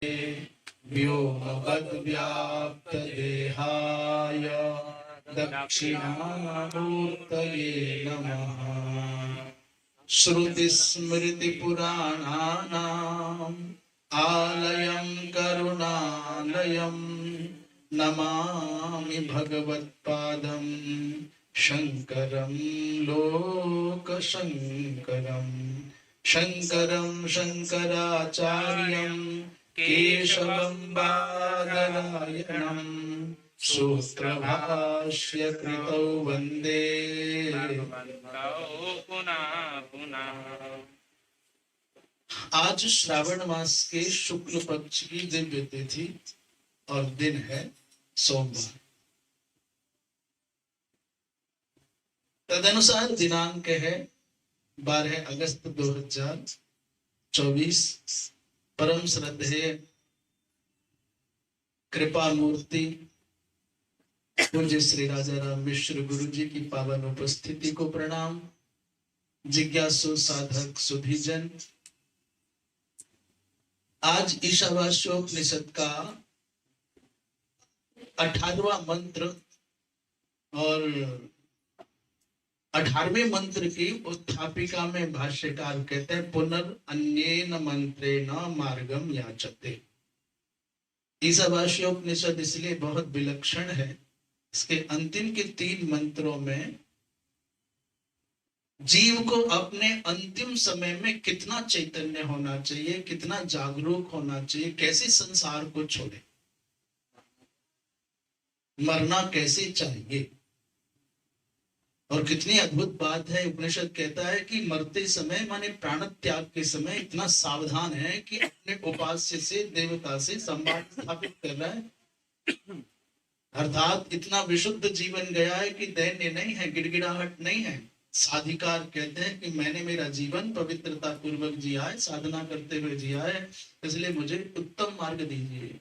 व्योमवद्व्याप्तदेहाय दक्षिणामूर्तये नमः। श्रुतिस्मृतिपुराणानाम् आलयं करुणालयं नमामि भगवत्पादं शङ्करं लोकशङ्करं। शङ्करं शङ्कराचार्यं केशवं बादरायणं सूत्रभाष्य कृतौ वन्दे आज श्रावण मास के शुक्ल पक्ष की दिव्य तिथि और दिन है सोमवार। तदनुसार दिनांक है 12 अगस्त 2024। परम श्रद्धेय कृपा मूर्ति पूज्य श्री राजा राम मिश्र गुरु जी की पावन उपस्थिति को प्रणाम। जिज्ञासु साधक सुधीजन, आज ईशावास्योपनिषद का 18वां मंत्र और 18वें मंत्र की उत्थापिका में भाष्यकार कहते हैं पुनर्अन्येन मंत्रेण मार्गम याचते। ईशावास्योपनिषद इसलिए बहुत विलक्षण है, इसके अंतिम के 3 मंत्रों में जीव को अपने अंतिम समय में कितना चैतन्य होना चाहिए, कितना जागरूक होना चाहिए, कैसे संसार को छोड़े, मरना कैसे चाहिए। और कितनी अद्भुत बात है, उपनिषद कहता है कि मरते समय माने प्राण त्याग के समय इतना सावधान है कि अपने उपास्य से देवता से संवाद स्थापित कर रहा है। अर्थात इतना विशुद्ध जीवन गया है कि दैन्य नहीं है, गिड़गिड़ाहट नहीं है। साधिकार कहते हैं कि मैंने मेरा जीवन पवित्रता पूर्वक जिया है, साधना करते हुए जिया है, इसलिए मुझे उत्तम मार्ग दीजिए।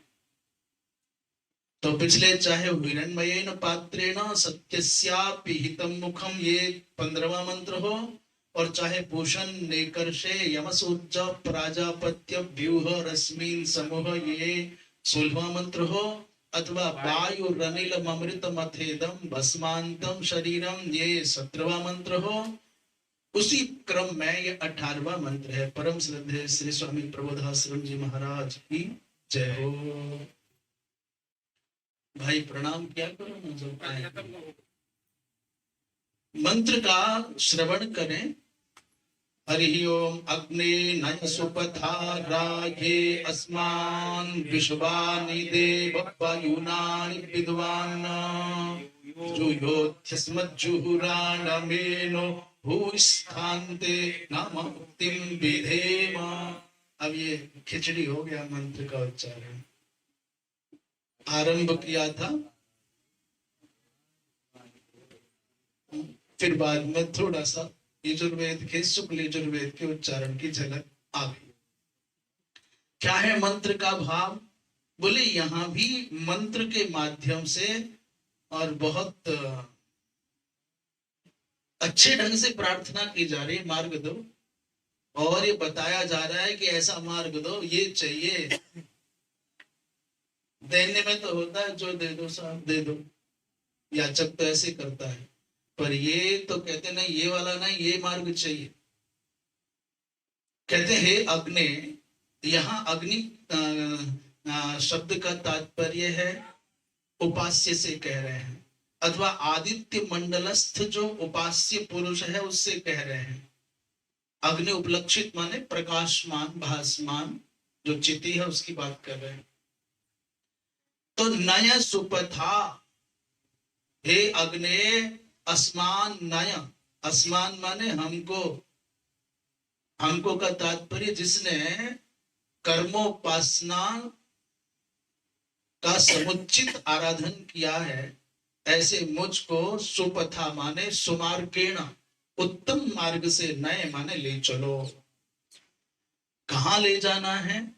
तो पिछले चाहे हिरण्मयेन पात्रेण सत्यस्यापि हितं मुखम, ये 15वां मंत्र हो, और चाहे पूषण नेकर्षे यमसूर्ज प्राजापत्य व्यूह रश्मिन समूह, ये 16वां मंत्र हो, अथवा वायु रनिल अमृत मथेदम भस्मांतम शरीरम, ये 17वां मंत्र हो। उसी क्रम में ये 18वां मंत्र है। परम श्रद्धेय श्री स्वामी प्रबोधाश्रम जी महाराज की जय हो। भाई प्रणाम क्या करो ना, जो मंत्र का श्रवण करें। हरि ओम अग्ने नय सुपथा राघे अस्मान विश्वानि देव वायुनानि विद्वान् जुहोत्यस्मज्जुहुराणमेनो भूस्थान्ते नाम मुक्तिं विधेम। अब ये खिचड़ी हो गया मंत्र का उच्चारण। आरंभ किया था, फिर बाद में थोड़ा सा यजुर्वेद के शुक्ल यजुर्वेद के उच्चारण की झलक आ गई। क्या है मंत्र का भाव? बोले यहां भी मंत्र के माध्यम से और बहुत अच्छे ढंग से प्रार्थना की जा रही, मार्ग दो, और ये बताया जा रहा है कि ऐसा मार्ग दो, ये चाहिए। देने में तो होता है जो दे दो साहब दे दो, याचक तो ऐसे करता है, पर ये तो कहते नहीं, ये वाला नहीं, ये मार्ग चाहिए। कहते हैं अग्नि, यहाँ अग्नि शब्द का तात्पर्य है उपास्य से कह रहे हैं, अथवा आदित्य मंडलस्थ जो उपास्य पुरुष है उससे कह रहे हैं। अग्नि उपलक्षित माने प्रकाशमान भासमान जो चिति है उसकी बात कर रहे हैं। तो नय सुपथा, हे अग्ने अस्मान नय, अस्मान माने हमको, हमको का तात्पर्य जिसने कर्मोपासना का समुचित आराधन किया है, ऐसे मुझको सुपथा माने सुमार्गेण, उत्तम मार्ग से नए माने ले चलो। कहां ले जाना है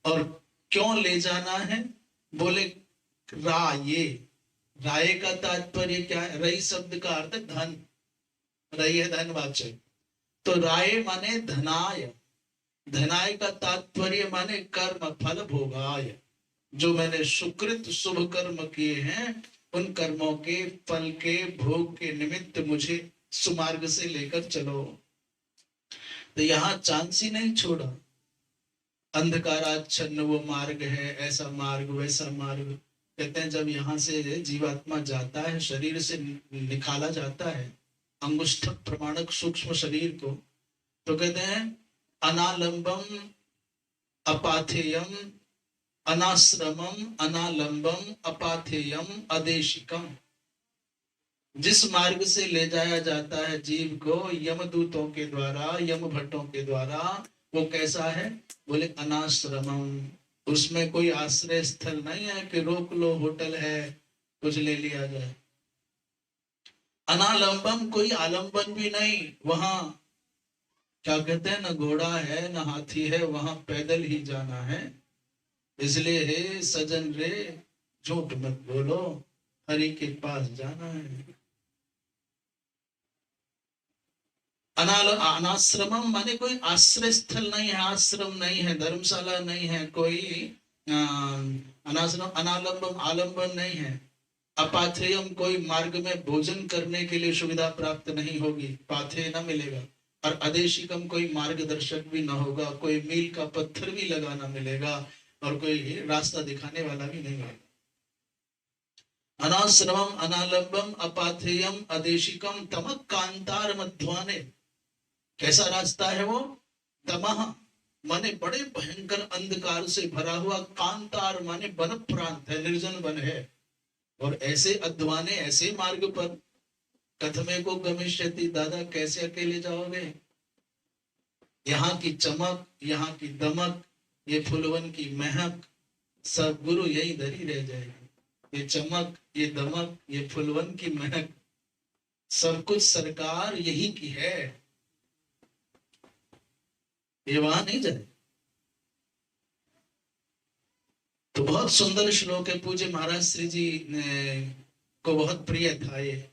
और क्यों ले जाना है? बोले राये, राय का तात्पर्य क्या है? रई शब्द का अर्थ धन, रई है धनवाचक, तो राय माने धनाय, धनाय का तात्पर्य माने कर्म फल भोगाय, जो मैंने सुकृत शुभ कर्म किए हैं उन कर्मों के फल के भोग के निमित्त मुझे सुमार्ग से लेकर चलो। तो यहाँ चांस ही नहीं छोड़ा। अंधकाराच्छन्न वो मार्ग है, ऐसा मार्ग वैसा मार्ग। कहते हैं जब यहाँ से जीवात्मा जाता है, शरीर से निकाला जाता है अंगुष्ठ प्रमाणक सूक्ष्म शरीर को, तो कहते हैं अनालंबम अपाथेयम अनाश्रमम अनालंबम अपाथेयम अदेशिकम। जिस मार्ग से ले जाया जाता है जीव को यमदूतों के द्वारा, यम भट्टों के द्वारा, वो कैसा है? बोले अनाश्रमम। उसमें कोई आश्रय स्थल नहीं है कि रोक लो, होटल है कुछ ले लिया जाए। अनालंबम, कोई आलंबन भी नहीं। वहां क्या कहते हैं, ना घोड़ा है ना हाथी है, वहां पैदल ही जाना है। इसलिए हे सजन रे झूठ मत बोलो, हरि के पास जाना है। अनाश्रमम माने कोई आश्रय स्थल नहीं है, आश्रम नहीं है, धर्मशाला नहीं है, कोई अनाश्रम अनालंबम आलंबन नहीं है। अपाथेयम, कोई मार्ग में भोजन करने के लिए सुविधा प्राप्त नहीं होगी, पाथेय न मिलेगा। और अदेशिकम, कोई मार्गदर्शक भी न होगा, कोई मील का पत्थर भी लगाना मिलेगा और कोई रास्ता दिखाने वाला भी नहीं मिलेगा। अनाश्रमम अनालंबम अपाथेयम अदेशिकम तमः कांतार मध्वाने। कैसा रास्ता है वो? तमह माने बड़े भयंकर अंधकार से भरा हुआ, कांतार माने वन प्रांत है, निर्जन वन है। और ऐसे अध्वाने, ऐसे मार्ग पर कथमे को गमिष्यति, दादा कैसे अकेले जाओगे? यहाँ की चमक, यहाँ की दमक, ये फुलवन की महक, सब गुरु यही धरी रह जाएगी। ये चमक, ये दमक, ये फुलवन की महक, सब कुछ सरकार यही की है, ये वहां नहीं जाए। तो बहुत सुंदर श्लोक है, पूज्य महाराज श्री जी को बहुत प्रिय था ये।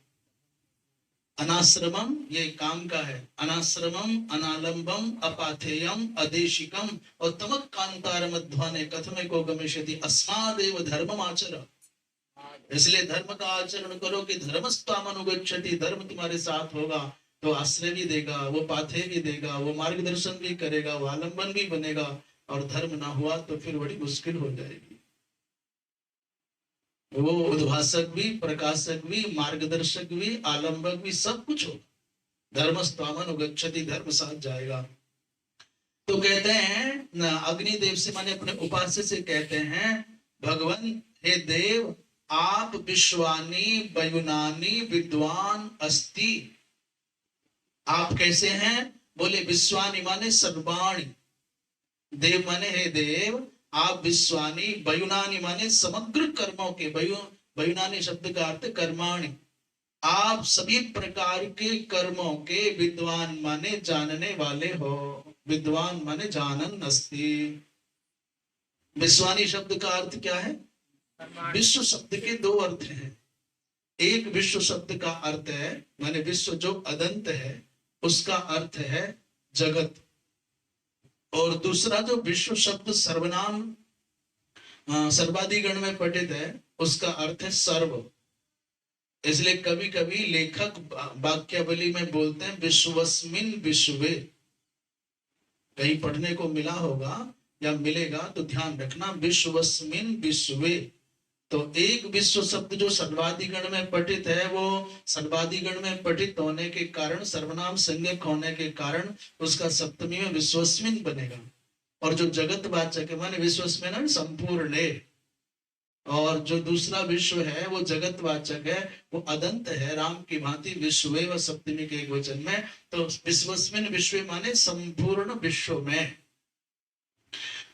अनाश्रमम, ये काम का है। अनाश्रमम अनालंबम अपाथेयम अदेशिकम और तमक कांतार मध्वाने कथमे को गमिष्यति अस्मादेव धर्मम आचर। इसलिए धर्म का आचरण करो कि धर्मस्त्वाम अनुगच्छति, धर्म तुम्हारे साथ होगा तो आश्रय भी देगा, वो पाथे भी देगा, वो मार्गदर्शन भी करेगा, वो आलंबन भी बनेगा। और धर्म ना हुआ तो फिर बड़ी मुश्किल हो जाएगी। वो उद्भाषक भी, प्रकाशक भी, मार्गदर्शक भी, आलंबक भी, सब कुछ हो। धर्मस्त्वामन उगच्छति, धर्म साथ जाएगा। तो कहते हैं अग्निदेव से माने अपने उपास्य से कहते हैं, भगवान हे देव आप विश्वानी वयुनानी विद्वान अस्ति। आप कैसे हैं? बोले विश्वानी माने सर्वाणी, देव माने हे देव आप विश्वानी, वयुनानी माने समग्र कर्मों के, वयुनानी शब्द का अर्थ कर्माणि, आप सभी प्रकार के कर्मों के विद्वान माने जानने वाले हो। विद्वान माने जानन अस्ति। विश्वानी शब्द का अर्थ क्या है? विश्व शब्द के दो अर्थ हैं। एक विश्व शब्द का अर्थ है माने विश्व जो अदंत है उसका अर्थ है जगत, और दूसरा जो विश्व शब्द सर्वनाम सर्वाधिगण में पठित है उसका अर्थ है सर्व। इसलिए कभी कभी लेखक वाक्यावली में बोलते हैं विश्वस्मिन विश्वे। कहीं पढ़ने को मिला होगा या मिलेगा तो ध्यान रखना, विश्वस्मिन विश्वे। तो एक विश्व शब्द जो सर्वाधिगण में पठित है, वो सर्वाधिगण में पठित होने के कारण, सर्वनाम संज्ञक होने के कारण उसका सप्तमी में विश्वस्मिन बनेगा। और जो जगत वाचक है माने विश्वस्मिन संपूर्ण, और जो दूसरा विश्व है वो जगत वाचक है, वो अदंत है, राम की भांति विश्वे व सप्तमी के एक वचन में। तो विश्वस्मिन विश्वे माने संपूर्ण विश्व में।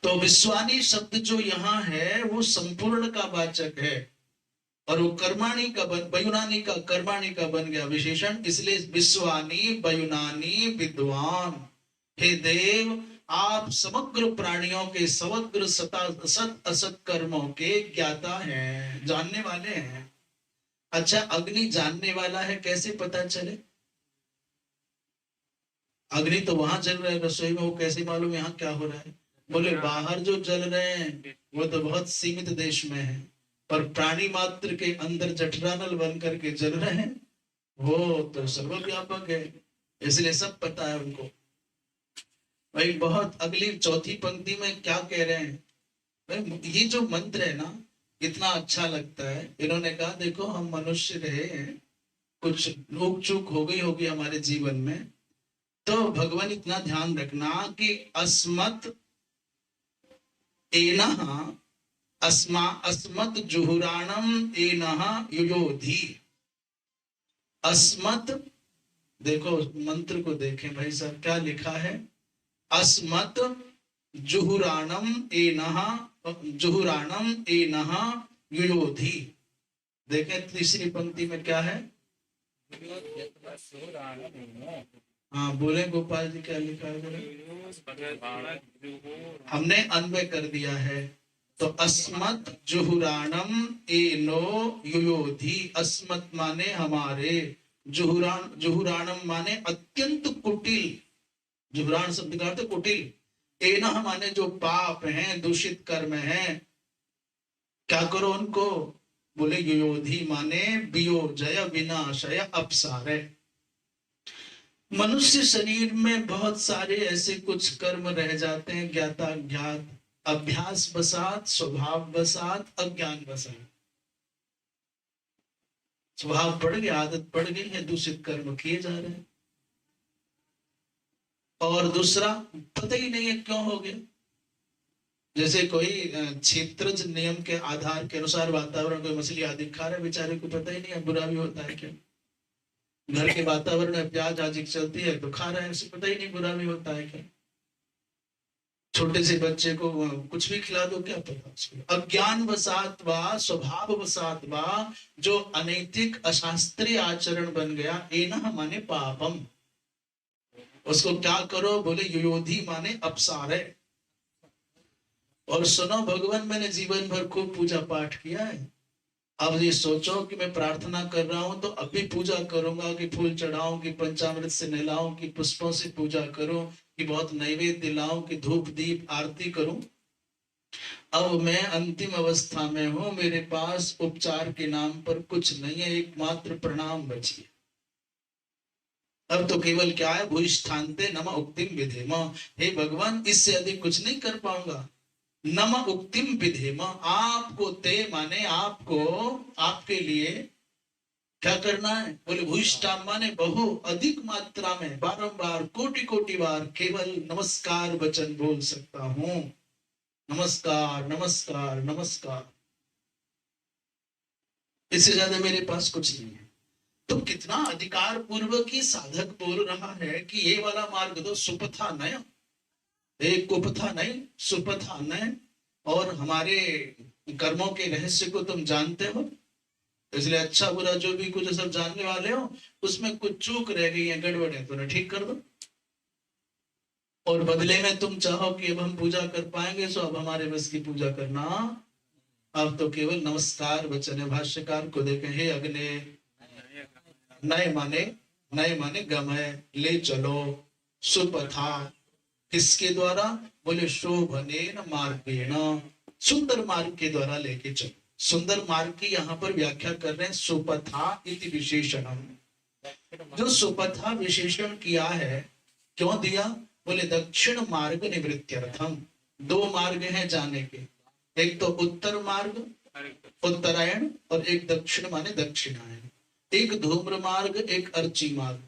तो विश्वानी शब्द जो यहाँ है वो संपूर्ण का वाचक है, और वो कर्माणी का वयुनानी का कर्माणी का बन गया विशेषण। इसलिए विश्वानी वयुनानी विद्वान, हे देव आप समग्र प्राणियों के समग्र सत असत कर्मों के ज्ञाता हैं, जानने वाले हैं। अच्छा, अग्नि जानने वाला है, कैसे पता चले? अग्नि तो वहां जल रहा है रसोई में, वो कैसे मालूम यहाँ क्या हो रहा है? बोले बाहर जो जल रहे हैं वो तो बहुत सीमित देश में है, पर प्राणी मात्र के अंदर जठरानल बन करके जल रहे हैं वो तो सर्वव्यापक है, इसलिए सब पता है उनको। भाई बहुत अगली चौथी पंक्ति में क्या कह रहे हैं भाई, ये जो मंत्र है ना इतना अच्छा लगता है। इन्होंने कहा देखो हम मनुष्य रहे हैं, कुछ लोग चूक हो गई होगी हमारे जीवन में, तो भगवान इतना ध्यान रखना कि अस्मत् एनः अस्मत् जुहुराणम एनः युयोधि। अस्मत्, देखो मंत्र को देखें भाई साहब क्या लिखा है, अस्मत् जुहुराणम एनः युयोधि। देखें तीसरी पंक्ति में क्या है, हाँ बोले गोपाल जी क्या लिखा है बोले? हमने अन्वय कर दिया है, तो अस्मत् जुहुराणम एनो युयोधि। अस्मत् माने हमारे, जुहुराणम माने अत्यंत कुटिल, जुहुराण शब्द का अर्थ कुटिल, एना माने जो पाप हैं दूषित कर्म हैं, क्या करो उनको? बोले युयोधि माने वियोजय विनाशय अपसारय। मनुष्य शरीर में बहुत सारे ऐसे कुछ कर्म रह जाते हैं ज्ञाता ज्ञात, अभ्यास बसात, स्वभाव बसात, अज्ञान बसात। स्वभाव पड़ गया, आदत पड़ गई है, दूषित कर्म किए जा रहे हैं। और दूसरा पता ही नहीं है क्यों हो गया, जैसे कोई क्षेत्रज नियम के आधार के अनुसार वातावरण, कोई मछली आदि खा रहा है, बेचारे को पता ही नहीं है बुरा भी होता है क्या। घर के वातावरण में प्याज आदि चलती है तो खा रहा है, उसे पता ही नहीं बुरा भी होता है क्या। छोटे से बच्चे को कुछ भी खिला दो, क्या पता उसको। अज्ञान वसात वा स्वभाव वसात वा, जो अनैतिक अशास्त्रीय आचरण बन गया, एनः माने पापम, उसको क्या करो? बोले युयोधि माने अपसारय। और सुनो भगवान, मैंने जीवन भर खूब पूजा पाठ किया है, अब ये सोचो कि मैं प्रार्थना कर रहा हूं तो अभी पूजा करूंगा कि फूल चढ़ाऊं, कि पंचामृत से नहलाऊं, कि पुष्पों से पूजा करूं, कि बहुत नैवेद्य लाऊं, कि धूप दीप आरती करूं। अब मैं अंतिम अवस्था में हूं, मेरे पास उपचार के नाम पर कुछ नहीं है, एकमात्र प्रणाम बची है। अब तो केवल क्या है, भूष्ठान्ते नमः उक्तिम विधेम, हे भगवान इससे अधिक कुछ नहीं कर पाऊंगा। नमः उक्तिम विधेम, आपको ते माने आपको, आपके लिए क्या करना है? बोले भूष्टाम माने बहु अधिक मात्रा में, बारंबार कोटि कोटि बार केवल नमस्कार वचन बोल सकता हूं। नमस्कार नमस्कार नमस्कार, इससे ज्यादा मेरे पास कुछ नहीं है। तो कितना अधिकार पूर्वक ही साधक बोल रहा है कि ये वाला मार्ग तो सुपथा नय, एक कुपथा नहीं सुपथा नय। और हमारे कर्मों के रहस्य को तुम जानते हो, इसलिए अच्छा बुरा जो भी कुछ सब जानने वाले हो, उसमें कुछ चूक रह गई है, गड़बड़ है, तो ठीक कर दो। और बदले में तुम चाहो कि अब हम पूजा कर पाएंगे, तो अब हमारे बस की पूजा करना, अब तो केवल नमस्कार वचन है। भाष्यकार को देखें, हे अग्नि, नए माने गमय, ले चलो, सुपथा, किसके द्वारा? बोले शोभनेन मार्गेण, सुंदर मार्ग के द्वारा लेके चलो। सुंदर मार्ग की यहाँ पर व्याख्या कर रहे हैं सुपथा इति विशेषणम। जो सुपथा विशेषण किया है, क्यों दिया? बोले दक्षिण मार्ग निवृत्त्यर्थम। दो मार्ग हैं जाने के, एक तो उत्तर मार्ग उत्तरायण, और एक दक्षिण माने दक्षिणायन। एक धूम्र मार्ग, एक अर्ची मार्ग,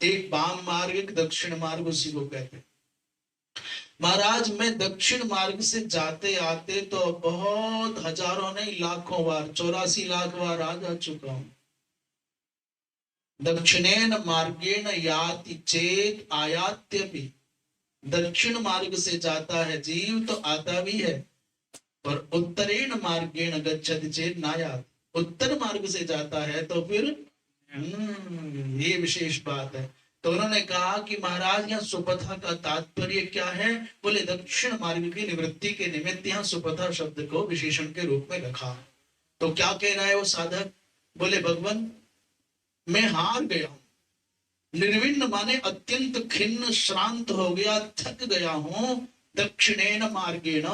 एक वाम मार्ग, एक दक्षिण मार्ग, उसी को कहते हैं। महाराज मैं दक्षिण मार्ग से जाते आते तो बहुत हजारों नहीं लाखों बार, 84 लाख बार आ जा चुका हूं। दक्षिणेन मार्गेण याति चेत आयात्यपि, दक्षिण मार्ग से जाता है जीव तो आता भी है, पर उत्तरेण मार्गेण गच्छति चेत नायात, उत्तर मार्ग से जाता है तो फिर ये विशेष बात है। तो उन्होंने कहा कि महाराज यहाँ सुपथा का तात्पर्य क्या है? बोले दक्षिण मार्ग की निवृत्ति के निमित्त यहाँ सुपथा शब्द को विशेषण के रूप में रखा। तो क्या कह रहा है वो साधक? बोले भगवान मैं हार गया हूं, निर्विण्ण माने अत्यंत खिन्न श्रांत हो गया, थक गया हूं। दक्षिणेन मार्गेण,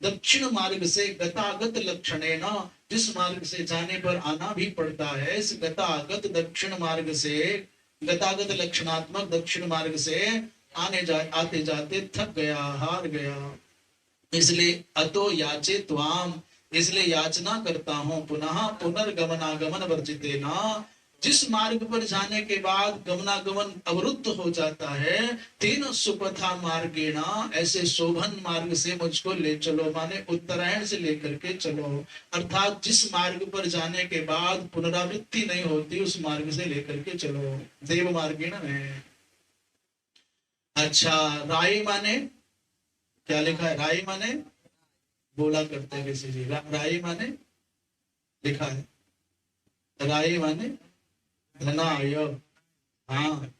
दक्षिण मार्ग से, गतागत लक्षणेन, जिस मार्ग से जाने पर आना भी पड़ता है, इस गतागत दक्षिण मार्ग से, गतागत लक्षणात्मक दक्षिण मार्ग से आते जाते थक गया, हार गया। इसलिए अतो याचे त्वाम, इसलिए याचना करता हूं, पुनः पुनर्गमनागमन वर्जिते ना, जिस मार्ग पर जाने के बाद गमनागमन अवरुद्ध हो जाता है, तीन सुपथा मार्गेणा, ऐसे शोभन मार्ग से मुझको ले चलो, माने उत्तरायण से लेकर के चलो। अर्थात जिस मार्ग पर जाने के बाद पुनरावृत्ति नहीं होती, उस मार्ग से लेकर के चलो। देव मार्गेण है। अच्छा, राई माने क्या लिखा है? राई माने बोला करते हैं किसी जी, राई माने लिखा है, राई माने धनाय। हाँ,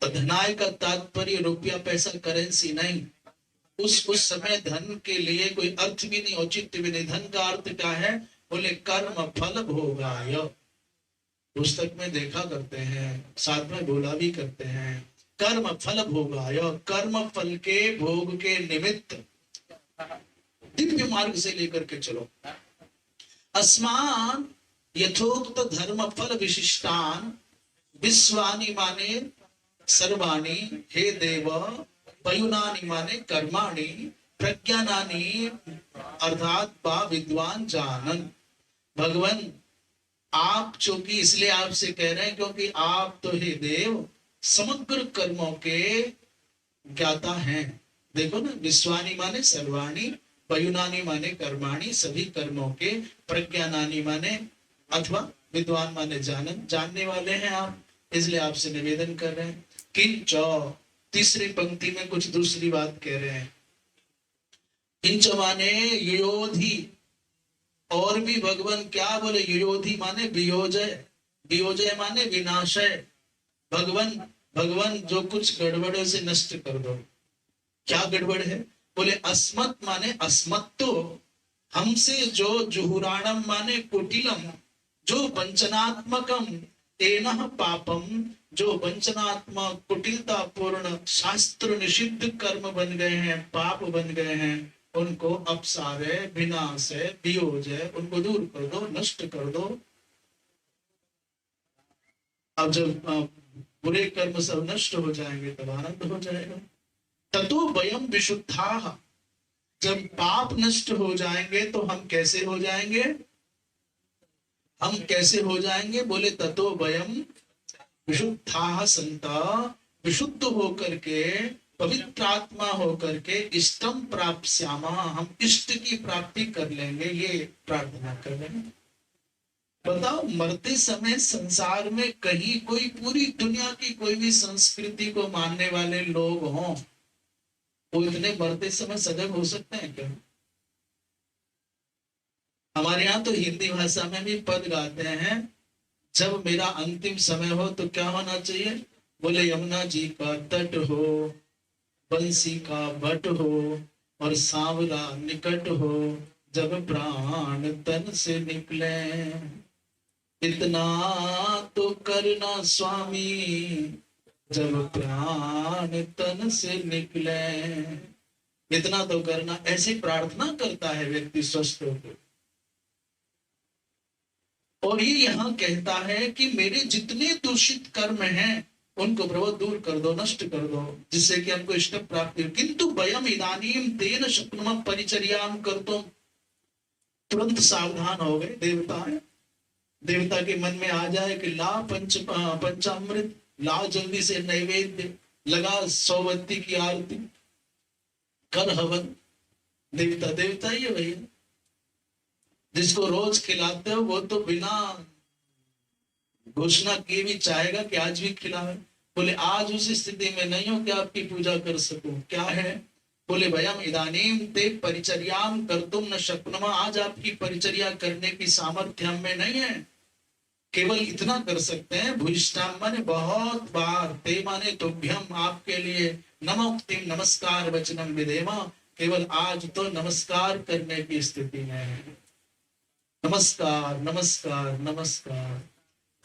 तो धनाय का तात्पर्य रुपया पैसा करेंसी नहीं। उस समय धन के लिए कोई अर्थ भी नहीं, औचित्य भी नहीं। धन का अर्थ क्या है? बोले कर्म फल भोगाय। पुस्तक में देखा करते हैं, साथ में बोला भी करते हैं, कर्म फल भोगाय, कर्म फल के भोग के निमित्त दिव्य मार्ग से लेकर के चलो। अस्मान यथोक्त धर्म फल विशिष्टान विश्वानि माने सर्वाणि, हे देव, पयुनानि माने कर्माणि, प्रज्ञानानि अर्थात बा विद्वान जानन। भगवान आप चूंकि इसलिए आपसे कह रहे हैं क्योंकि आप तो हे देव समग्र कर्मों के ज्ञाता हैं। देखो ना, विश्वानी माने सर्वाणी, पयुनानी माने कर्माणी, सभी कर्मों के, प्रज्ञानानी माने अथवा विद्वान माने जानन, जानने वाले हैं आप, इसलिए आपसे निवेदन कर रहे हैं। किंच, तीसरी पंक्ति में कुछ दूसरी बात कह रहे हैं। किंच माने युयोधि, और भी भगवान क्या बोले? युयोधि माने वियोजय, वियोजय माने विनाशय। भगवान भगवान जो कुछ गड़बड़ है उसे नष्ट कर दो। क्या गड़बड़ है? बोले अस्मत् माने अस्मत्तो, हमसे जो जुहुराणम माने कुटिलम, जो वंचनात्मकम, तेनः पापम, जो वंचनात्मक कुटिलता पूर्ण शास्त्र निषिद्ध कर्म बन गए हैं, पाप बन गए हैं, उनको अपसारे, विनाश है, वियोज है, उनको दूर कर दो, नष्ट कर दो। अब जब बुरे कर्म सब नष्ट हो जाएंगे तब आनंद हो जाएगा। ततो वयम विशुद्धा, जब पाप नष्ट हो जाएंगे तो हम कैसे हो जाएंगे? हम कैसे हो जाएंगे? बोले ततो वयम विशुद्धा संता, विशुद्ध होकर के, पवित्र आत्मा होकर के, इष्टम प्राप्स्यामा, हम इष्ट की प्राप्ति कर लेंगे, ये प्रार्थना कर रहे हैं। बताओ, मरते समय संसार में कहीं कोई पूरी दुनिया की कोई भी संस्कृति को मानने वाले लोग हों, वो इतने मरते समय सजग हो सकते हैं क्या? हमारे यहाँ तो हिंदी भाषा में भी पद गाते हैं, जब मेरा अंतिम समय हो तो क्या होना चाहिए? बोले यमुना जी का तट हो, बंसी का बट हो, और सांवला निकट हो, जब प्राण तन से निकले, इतना तो करना स्वामी, जब प्राण तन से निकले, इतना तो करना। ऐसी प्रार्थना करता है व्यक्ति स्वस्थ होकर। और ये यहाँ कहता है कि मेरे जितने दूषित कर्म हैं उनको प्रभु दूर कर दो, नष्ट कर दो, जिससे कि हमको इष्ट प्राप्ति हो। किंतु वयम इदानीम तेन शक्नुम परिचर्याम कर्तुम, तुरंत सावधान हो गए देवता है। देवता के मन में आ जाए कि ला पंचामृत, ला जल्दी से नैवेद्य, लगा सौवत्ती की आरती, कर हवन। देवता देवता ही है भैया, जिसको रोज खिलाते हो वो तो बिना घोषणा किए भी चाहेगा कि आज भी खिलाए। बोले आज उस स्थिति में नहीं हो कि आपकी पूजा कर सकूं, क्या है? बोले भयम इदानीम ते परिचर्याम कर्तुम न शक्नुमा, आज आपकी परिचर्या करने की सामर्थ्य हम में नहीं है, केवल इतना कर सकते हैं। भूयिष्ठाम माने बहुत बार, ते माने तुभ्यम, आपके लिए, नमोक्तिम नमस्कार वचनम विधेमा, केवल आज तो नमस्कार करने की स्थिति में है। नमस्कार नमस्कार नमस्कार।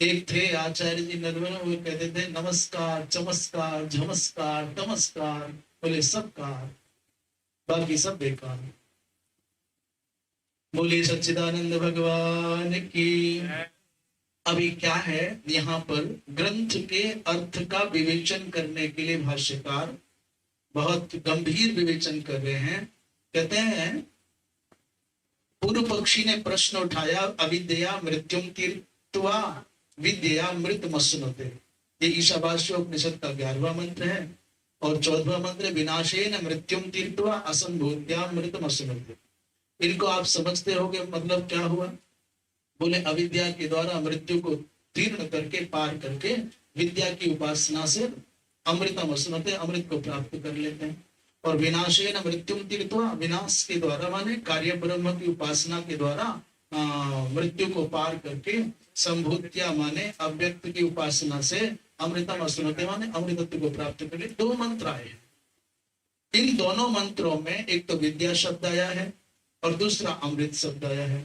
एक थे आचार्य जी नरवर, वो कहते थे नमस्कार चमस्कार झमस्कार तमस्कार, बोले सब कार, बाकी सब बेकार। बोले सच्चिदानंद भगवान की। अभी क्या है, यहाँ पर ग्रंथ के अर्थ का विवेचन करने के लिए भाष्यकार बहुत गंभीर विवेचन कर रहे हैं। कहते हैं पूर्व पक्षी ने प्रश्न उठाया, अविद्या मृत्युम तीर्थवा विद्या मृत मसुनते। ये ईशावास्योपनिषद का 11वां मंत्र है। और 14वां मंत्र, विनाशेन मृत्युम तीर्थवा असंभूत्या मृत मसुनते। इनको आप समझते होगे मतलब क्या हुआ। बोले अविद्या के द्वारा मृत्यु को तीर्ण करके, पार करके, विद्या की उपासना से अमृतम असुनते, अमृत को प्राप्त कर लेते हैं। और विनाशेन मृत्युम तीर्थवा, विनाश के द्वारा माने कार्य ब्रह्म की उपासना के द्वारा मृत्यु को पार करके, संभूत्या माने अव्यक्त की उपासना से अमृतम असुनते माने अमृतत्व को प्राप्त कर ले। 2 मंत्र आए हैं। इन दोनों मंत्रों में एक तो विद्या शब्द आया है और दूसरा अमृत शब्द आया है।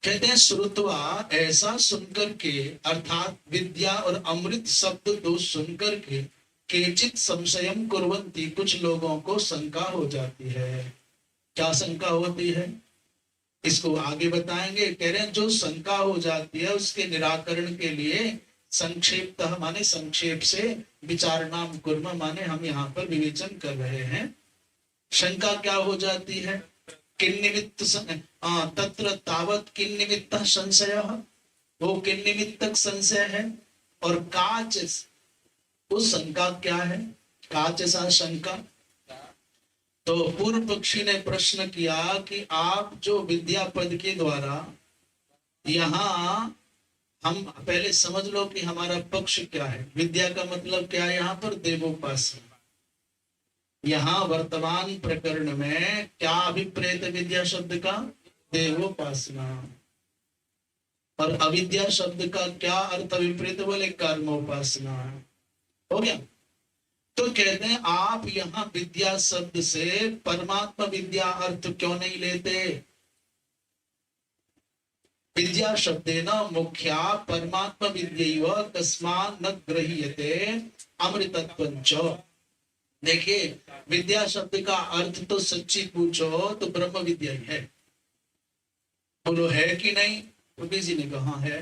कहते हैं श्रुत्वा, ऐसा सुनकर के, अर्थात विद्या और अमृत शब्द 2 सुनकर के, केचित संशयम कुर्वन्ति, कुछ लोगों को शंका हो जाती है। क्या शंका होती है इसको आगे बताएंगे। कह रहे हैं जो शंका हो जाती है उसके निराकरण के लिए संक्षेपतः माने संक्षेप से, विचार नाम कुर्म माने हम यहाँ पर विवेचन कर रहे हैं। शंका क्या हो जाती है, किन निमित्त तत्र तावत किन निमित्त संशय, वो किन निमित्तक संशय है। और काच, उस शंका क्या है, काच सा शंका। तो पूर्व पक्षी ने प्रश्न किया कि आप जो विद्या पद के द्वारा, यहाँ हम पहले समझ लो कि हमारा पक्ष क्या है। विद्या का मतलब क्या है यहाँ पर, देवोपासना। यहाँ वर्तमान प्रकरण में क्या अभिप्रेत विद्या शब्द का, देवोपासना। और अविद्या शब्द का क्या अर्थ अभिप्रेत, बोले कर्मोपासना। हो गया। तो कहते हैं आप यहाँ विद्या शब्द से परमात्मा विद्या अर्थ क्यों नहीं लेते। विद्या शब्देन मुख्या परमात्मा विद्यैव तस्मात् न गृह्यते अमृतत्वञ्च। देखिए विद्या शब्द का अर्थ तो सच्ची पूछो तो ब्रह्म विद्या ही है। बोलो है कि नहीं, तो किसी ने कहा है।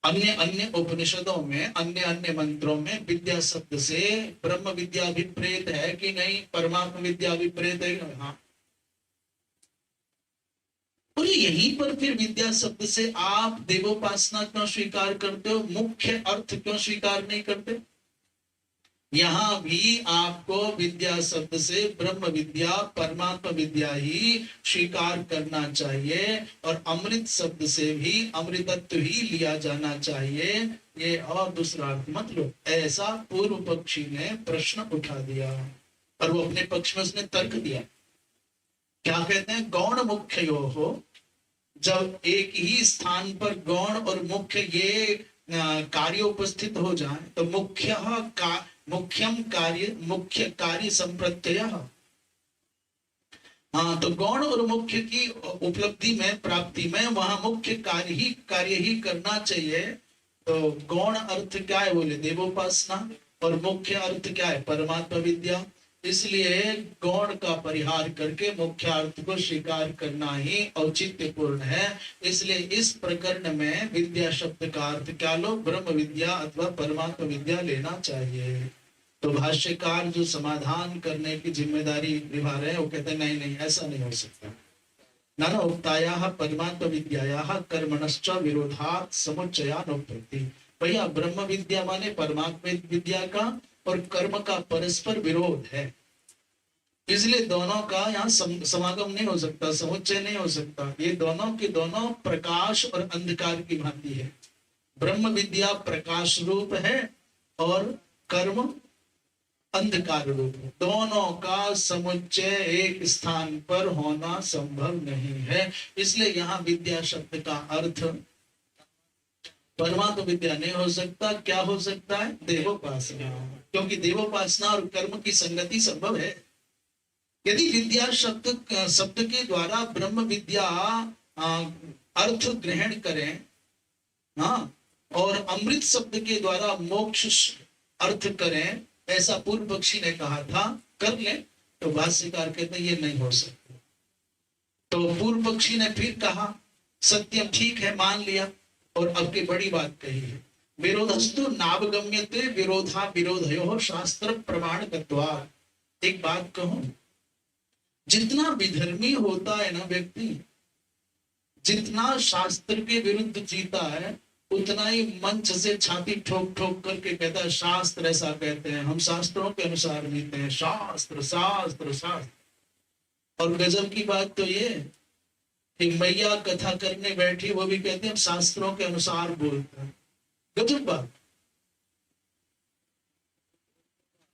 अन्य अन्य उपनिषदों में, अन्य अन्य मंत्रों में विद्या शब्द से ब्रह्म विद्या अभिप्रेत है कि नहीं, परमात्मा विद्या अभिप्रेत है। हाँ, और यहीं पर फिर विद्या शब्द से आप देवोपासना क्यों स्वीकार करते हो, मुख्य अर्थ क्यों स्वीकार नहीं करते। यहाँ भी आपको विद्या शब्द से ब्रह्म विद्या परमात्मा विद्या ही स्वीकार करना चाहिए, और अमृत शब्द से भी अमृतत्व ही लिया जाना चाहिए। ये और दूसरा अर्थ मत लो, ऐसा पूर्व पक्षी ने प्रश्न उठा दिया। और वो अपने पक्ष में उसने तर्क दिया। क्या कहते हैं, गौण मुख्य हो, जब एक ही स्थान पर गौण और मुख्य ये कार्य उपस्थित हो जाए तो मुख्यम कार्य, मुख्य कार्य संप्रत्यय। हाँ, तो गौण और मुख्य की उपलब्धि में, प्राप्ति में वहां मुख्य कार्य ही करना चाहिए। तो गौण अर्थ क्या है, बोले देवोपासना, और मुख्य अर्थ क्या है, परमात्मा विद्या। इसलिए गौण का परिहार करके मुख्य अर्थ को स्वीकार करना ही औचित्यपूर्ण है। इसलिए इस प्रकरण में विद्या शब्द का अर्थ क्या लो, ब्रह्म विद्या अथवा परमात्मा विद्या लेना चाहिए। तो भाष्यकार जो समाधान करने की जिम्मेदारी निभा रहे हैं वो कहते हैं नहीं नहीं, ऐसा नहीं हो सकता। नाना उक्तायाः परमात्मा विद्यायाः कर्मणश्च विरोधात् समुच्चयानुपत्ति। भैया ब्रह्म विद्या माने परमात्मा विद्या का और कर्म का परस्पर विरोध है, इसलिए दोनों का यहाँ समागम नहीं हो सकता, समुच्चय नहीं हो सकता। ये दोनों के दोनों प्रकाश और अंधकार की भांति है। ब्रह्म विद्या प्रकाश रूप है और कर्म अंधकार रूप है। दोनों का समुच्चय एक स्थान पर होना संभव नहीं है। इसलिए यहाँ विद्या शब्द का अर्थ परमात्मा विद्या नहीं हो सकता। क्या हो सकता है, देवोपासना, क्योंकि देवोपासना और कर्म की संगति संभव है। यदि विद्या शब्द के द्वारा ब्रह्म विद्या अर्थ ग्रहण करें, हाँ, और अमृत शब्द के द्वारा मोक्ष अर्थ करें, ऐसा पूर्व पक्षी ने कहा था, कर ले। तो भाष्यकार कहते हैं ये नहीं हो सकता। तो पूर्व पक्षी ने फिर कहा सत्यम, ठीक है, मान लिया। और अब की बड़ी बात कही है, विरोधस्तु नावगम्यते विरोधा विरोधयो शास्त्र प्रमाण तत्वा। एक बात कहूं, जितना विधर्मी होता है ना व्यक्ति, जितना शास्त्र के विरुद्ध जीता है, उतना ही मंच से छाती ठोक ठोक करके कहता है शास्त्र ऐसा कहते हैं, हम शास्त्रों के अनुसार जीते हैं, शास्त्र शास्त्र शास्त्र। और गजब की बात तो ये कि मैया कथा करने बैठी, वो भी कहते हैं शास्त्रों के अनुसार बोलते हैं। गजब बात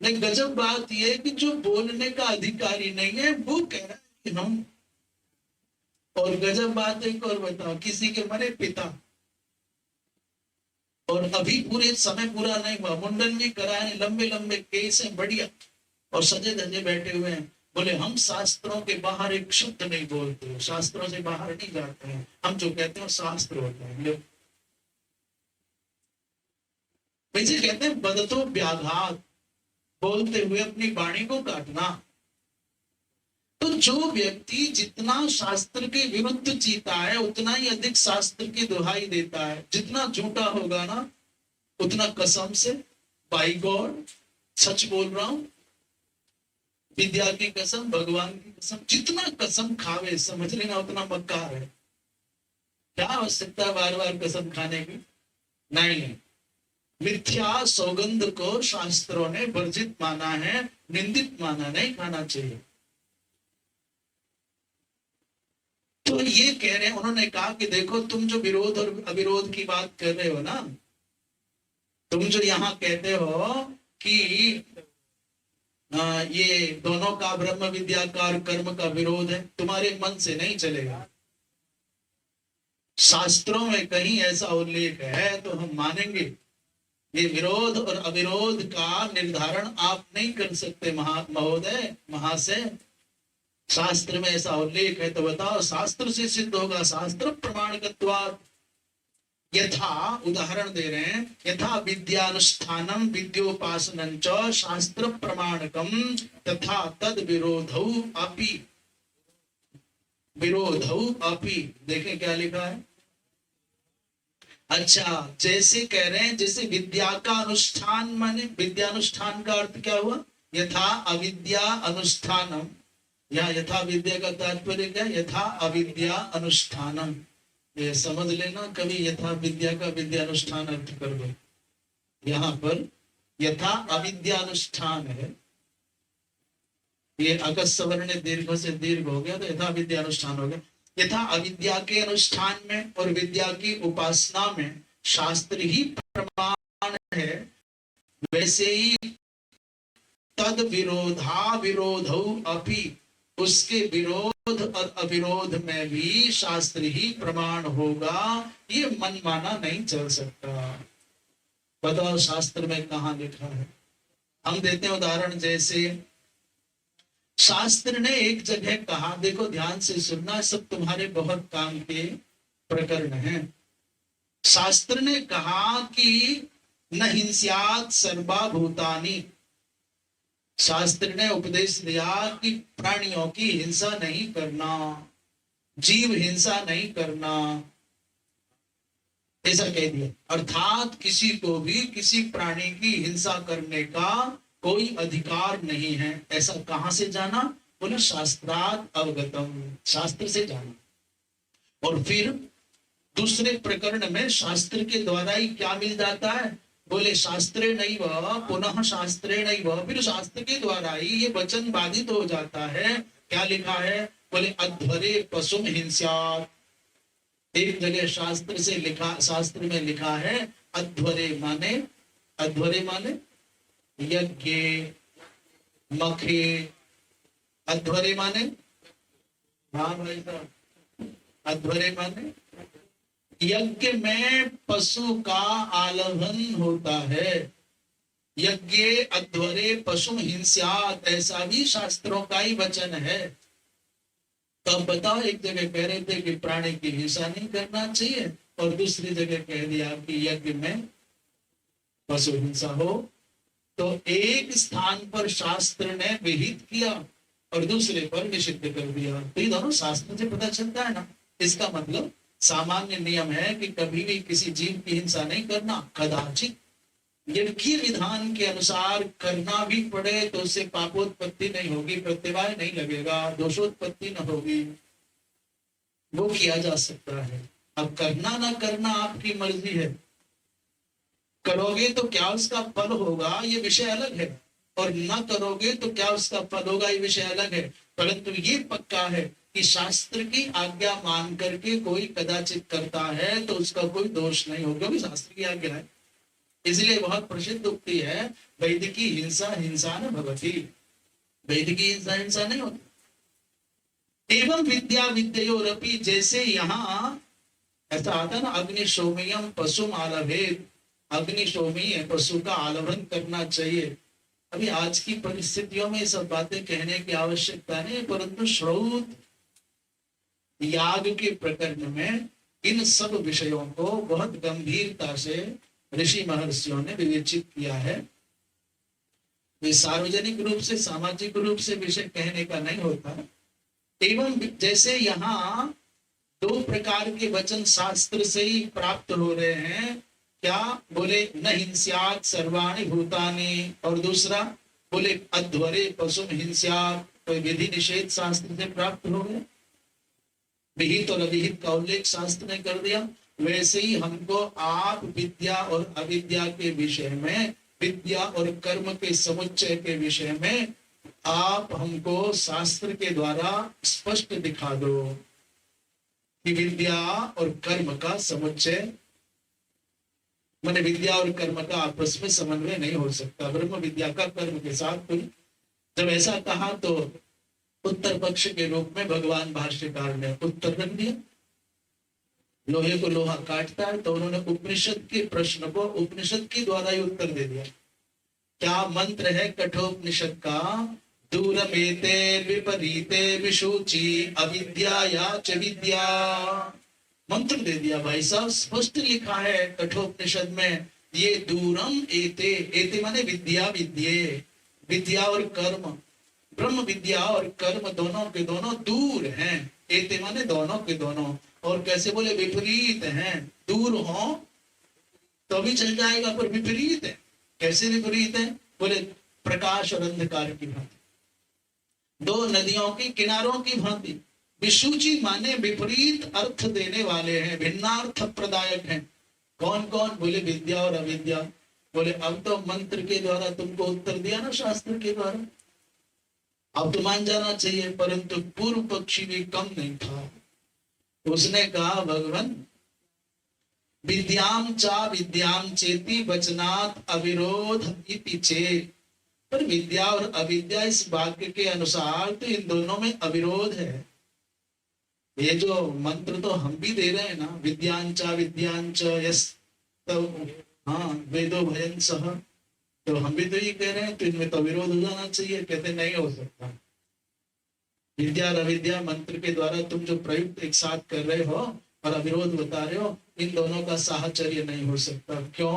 नहीं, गजब बात ये कि जो बोलने का अधिकारी नहीं है वो कह रहा है कि हम। और गजब बात एक और बताओ, किसी के मरे पिता, और अभी पूरे समय पूरा नहीं हुआ, मुंडन भी कराए, लंबे लंबे केस हैं, बढ़िया, और सजे धजे बैठे हुए हैं, बोले हम शास्त्रों के बाहर एक शब्द नहीं बोलते, शास्त्रों से बाहर नहीं जाते हैं, हम जो कहते हैं शास्त्र होते हैं। वैसे कहते हैं बदतो व्याघात, बोलते हुए अपनी वाणी को काटना। तो जो व्यक्ति जितना शास्त्र के विरुद्ध जीता है, उतना ही अधिक शास्त्र की दुहाई देता है। जितना झूठा होगा ना, उतना कसम से, बाई गॉड सच बोल रहा हूं, विद्या की कसम, भगवान की कसम, जितना कसम खावे समझ लेना उतना मक्कार है। क्या आवश्यकता है बार बार कसम खाने की? नहीं, मिथ्या सौगंध को शास्त्रों ने वर्जित माना है, निंदित माना, नहीं खाना चाहिए। तो ये कह रहे हैं, उन्होंने कहा कि देखो तुम जो विरोध और अविरोध की बात कर रहे हो ना, तुम जो यहाँ कहते हो कि ये दोनों का ब्रह्म विद्या का और कर्म का विरोध है, तुम्हारे मन से नहीं चलेगा। शास्त्रों में कहीं ऐसा उल्लेख है तो हम मानेंगे। ये विरोध और अविरोध का निर्धारण आप नहीं कर सकते महोदय, महाशय। शास्त्र में ऐसा उल्लेख है तो बताओ, शास्त्र से सिद्ध होगा, शास्त्र प्रमाणकत्वात्। यथा, उदाहरण दे रहे हैं, यथा विद्यानुष्ठानम विद्योपासनं च शास्त्र प्रमाणकम तथा तद विरोधौ अपि, विरोधौ अपि। देखें क्या लिखा है। अच्छा, जैसे कह रहे हैं, जैसे विद्या का अनुष्ठान, माने विद्यानुष्ठान का अर्थ क्या हुआ? यथा अविद्या अनुष्ठानम, या यथा विद्या का तात्पर्य क्या? यथा अविद्या अनुष्ठानम। ये समझ लेना, कभी यथा विद्या का विद्यानुष्ठान अर्थ कर दो। यहाँ पर यथा अविद्यानुष्ठान है, ये अकस्वर्ण दीर्घ से दीर्घ हो गया तो यथा विद्यानुष्ठान हो गया। यथा अविद्या के अनुष्ठान में और विद्या की उपासना में शास्त्र ही प्रमाण है, वैसे ही तद विरोधा विरोधौ अपि, उसके विरोध और अविरोध में भी शास्त्र ही प्रमाण होगा। ये मन माना नहीं चल सकता। बताओ शास्त्र में कहाँ लिखा है? हम देते हैं उदाहरण, जैसे शास्त्र ने एक जगह कहा, देखो ध्यान से सुनना, सब तुम्हारे बहुत काम के प्रकरण हैं। शास्त्र ने कहा कि न हिंस्यात् सर्वा भूतानि, शास्त्र ने उपदेश दिया कि प्राणियों की हिंसा नहीं करना, जीव हिंसा नहीं करना, ऐसा कह दिया। अर्थात किसी को भी किसी प्राणी की हिंसा करने का कोई अधिकार नहीं है। ऐसा कहां से जाना? बोले शास्त्रात् अवगतम, शास्त्र से जाना। और फिर दूसरे प्रकरण में शास्त्र के द्वारा ही क्या मिल जाता है? बोले शास्त्रे नैव पुनः शास्त्रे नैव, फिर शास्त्र के द्वारा ही ये वचन बाधित हो जाता है। क्या लिखा है? बोले अध्वरे पशुम हिंस्यात्। एक जगह शास्त्र से लिखा, शास्त्र में लिखा है अध्वरे माने, अध्वरे माने यज्ञ, मखे, अध्वरे माने, हाँ भाई साहब, अध्वरे माने यज्ञ में पशु का आलभन होता है। यज्ञ अध्वरे पशु हिंस्यात्, ऐसा भी शास्त्रों का ही वचन है। तो अब बताओ, एक जगह कह रहे थे कि प्राणी की हिंसा नहीं करना चाहिए और दूसरी जगह कह दिया कि यज्ञ में पशु हिंसा हो। तो एक स्थान पर शास्त्र ने विहित किया और दूसरे पर निषिद्ध कर दिया। तो ये दोनों शास्त्र से पता चलता है ना। इसका मतलब सामान्य नियम है कि कभी भी किसी जीव की हिंसा नहीं करना, कदाचित यज्ञ विधान के अनुसार करना भी पड़े तो उससे पापोत्पत्ति नहीं होगी, प्रत्यवाय नहीं लगेगा, दोषोत्पत्ति न होगी, वो किया जा सकता है। अब करना ना करना आपकी मर्जी है, करोगे तो क्या उसका फल होगा ये विषय अलग है, और न करोगे तो क्या उसका फल होगा ये विषय अलग है। परंतु ये पक्का है कि शास्त्र की आज्ञा मान करके कोई कदाचित करता है तो उसका कोई दोष नहीं होगा, क्योंकि शास्त्र की आज्ञा है। इसलिए बहुत प्रसिद्ध उक्ति है, वैदिकी हिंसा हिंसा न भवती, वैदिकी हिंसा हिंसा नहीं होती। एवं विद्या विद्योरपि, जैसे यहाँ ऐसा आता है ना, अग्निशोमयम पशुम आलभेद, अग्निशोमीय पशु का आलभन करना चाहिए। अभी आज की परिस्थितियों में सब बातें कहने की आवश्यकता नहीं, परंतु श्रौत याग के प्रकरण में इन सब विषयों को बहुत गंभीरता से ऋषि महर्षियों ने विवेचित किया है। वे सार्वजनिक रूप से, सामाजिक रूप से विषय कहने का नहीं होता। एवं जैसे यहाँ दो प्रकार के वचन शास्त्र से ही प्राप्त हो रहे हैं, क्या बोले, न हिंस्यात् सर्वाणि भूतानि, और दूसरा बोले अध्वरे पशुम हिंस्यात्, तो विधि निषेध शास्त्र से प्राप्त हो गए। विहित और अविहित का उल्लेख शास्त्र ने कर दिया। वैसे ही हमको आप विद्या और अविद्या के विषय में, विद्या और कर्म के समुच्चय के विषय में आप हमको शास्त्र के द्वारा स्पष्ट दिखा दो कि विद्या और कर्म का समुच्चय, माने विद्या और कर्म का आपस में समन्वय नहीं हो सकता, ब्रह्म विद्या का कर्म के साथ कोई। जब ऐसा कहा तो उत्तर पक्ष के रूप में भगवान भाष्यकार ने उत्तर रख दिया। लोहे को लोहा काटता है, तो उन्होंने उपनिषद के प्रश्न को उपनिषद के द्वारा ही उत्तर दे दिया। क्या मंत्र है कठोपनिषद का, दूरमेते विपरीते विशुचि अविद्या या च विद्या, मंत्र दे दिया भाई साहब, स्पष्ट लिखा है कठोपनिषद में, ये दूरम एते, एते माने विद्या विद्ये, विद्या और कर्म, ब्रह्म विद्या और कर्म दोनों के दोनों दूर हैं, एते माने दोनों के दोनों। और कैसे बोले, विपरीत हैं, दूर हो तो भी चल जाएगा पर विपरीत है। कैसे विपरीत है, बोले प्रकाश और अंधकार की भांति, दो नदियों की किनारों की भांति। विशुचि माने विपरीत अर्थ देने वाले हैं, भिन्नार्थ प्रदायक हैं। कौन कौन, बोले विद्या और अविद्या। बोले अब तो मंत्र के द्वारा तुमको उत्तर दिया ना, शास्त्र के द्वारा, अब तो मान जाना चाहिए। परंतु पूर्व पक्षी भी कम नहीं था, उसने कहा भगवान विद्याम चा विद्याम चेति वचनात् अविरोध इति चेत्, पर विद्या और अविद्या इस वाक्य के अनुसार तो इन दोनों में अविरोध है। ये जो मंत्र तो हम भी दे रहे हैं ना, विद्यांचा विद्यांच यस, तो हाँ वेदो भयन सह, तो हम भी तो ये कह रहे हैं, तो इनमें तो विरोध हो जाना चाहिए। कहते नहीं हो सकता, विद्या और अविद्या मंत्र के द्वारा तुम जो प्रयुक्त एक साथ कर रहे हो और अविरोध बता रहे हो, इन दोनों का साहचर्य नहीं हो सकता। क्यों,